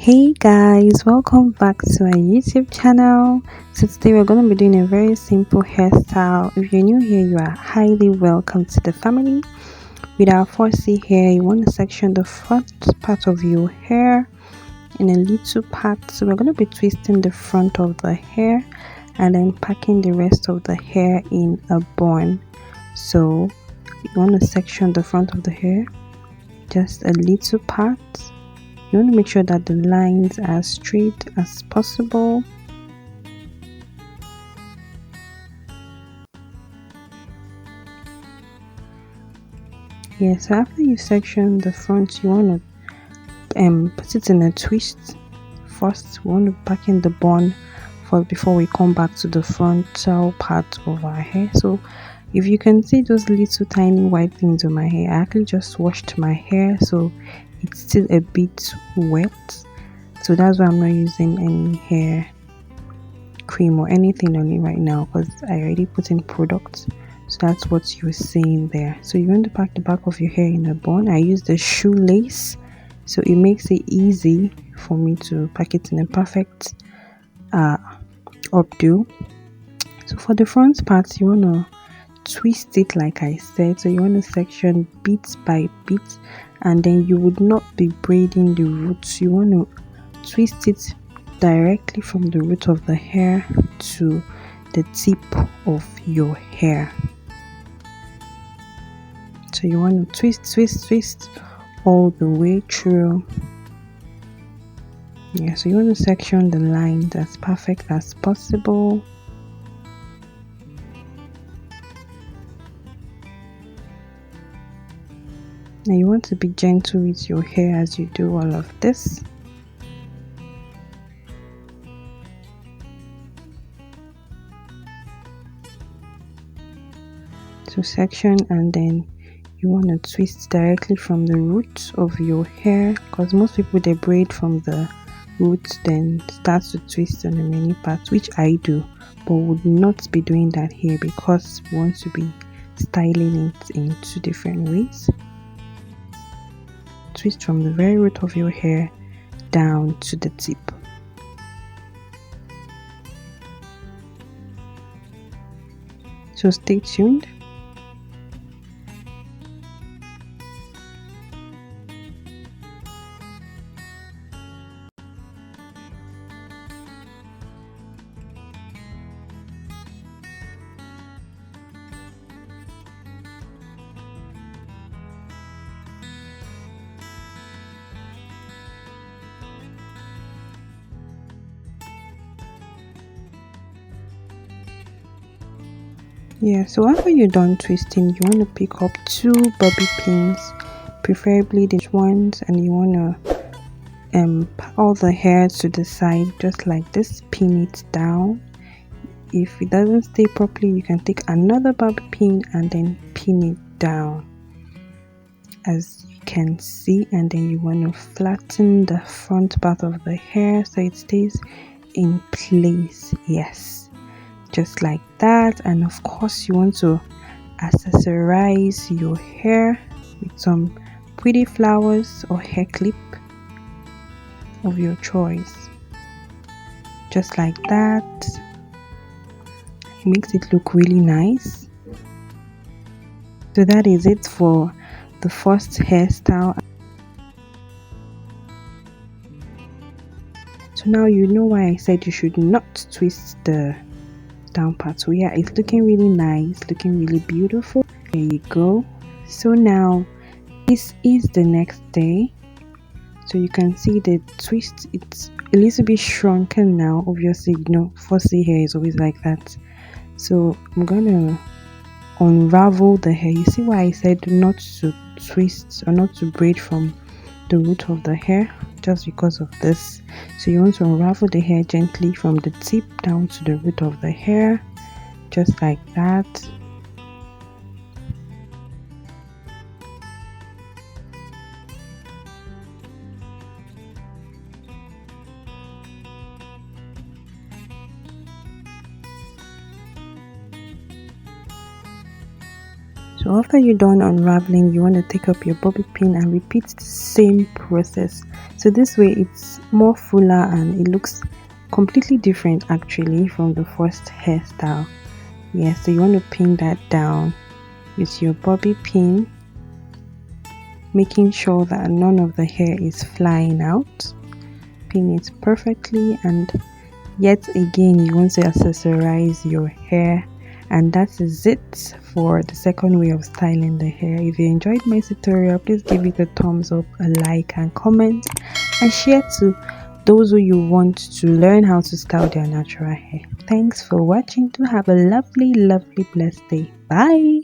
Hey guys, welcome back to our YouTube channel. So today we're going to be doing a very simple hairstyle. If you're new here, you are highly welcome to the family. With our 4C hair, you want to section the front part of your hair in a little part. So we're going to be twisting the front of the hair and then packing the rest of the hair in a bun. So you want to section the front of the hair, just a little part. You want to make sure that the lines are as straight as possible. Yeah, so after you section the front, you want to put it in a twist. First, we want to pack in the bun before we come back to the frontal part of our hair. So if you can see those little tiny white things on my hair, I actually just washed my hair, so it's still a bit wet. So that's why I'm not using any hair cream or anything on it right now, because I already put in products. So that's what you're seeing there. So you want to pack the back of your hair in a bun. I use the shoelace, so it makes it easy for me to pack it in a perfect updo. So for the front part, you want to twist it like I said. So you want to section bit by bit, and then you would not be braiding the roots. You want to twist it directly from the root of the hair to the tip of your hair. So you want to twist all the way through. Yeah, so you want to section the lines as perfect as possible. Now you want to be gentle with your hair as you do all of this. So section, and then you want to twist directly from the root of your hair, because most people they braid from the root then start to twist on the many parts, which I do, but would not be doing that here because we want to be styling it in two different ways. Twist from the very root of your hair down to the tip. So stay tuned. Yeah, so after you're done twisting, you want to pick up two bobby pins, preferably these ones, and you want to pack all the hair to the side just like this. Pin it down. If it doesn't stay properly, you can take another bobby pin and then pin it down, as you can see. And then you want to flatten the front part of the hair so it stays in place. Yes, just like that. And of course you want to accessorize your hair with some pretty flowers or hair clip of your choice, just like that. It makes it look really nice. So that is it for the first hairstyle. So now you know why I said you should not twist the down part. So yeah, it's looking really nice, looking really beautiful. There you go. So now this is the next day. So you can see the twist, it's a little bit shrunken now. Obviously, you know, 4C hair is always like that. So I'm gonna unravel the hair. You see why I said not to twist or not to braid from the root of the hair, just because of this. So you want to unravel the hair gently from the tip down to the root of the hair, just like that. So So after you're done unraveling, you want to take up your bobby pin and repeat the same process. So this way it's more fuller and it looks completely different actually from the first hairstyle. Yeah, so you want to pin that down with your bobby pin, making sure that none of the hair is flying out. Pin it perfectly, and yet again you want to accessorize your hair. And that is it for the second way of styling the hair. If you enjoyed my tutorial, please give it a thumbs up, a like and comment, and share to those who you want to learn how to style their natural hair. Thanks for watching. To have a lovely blessed day. Bye.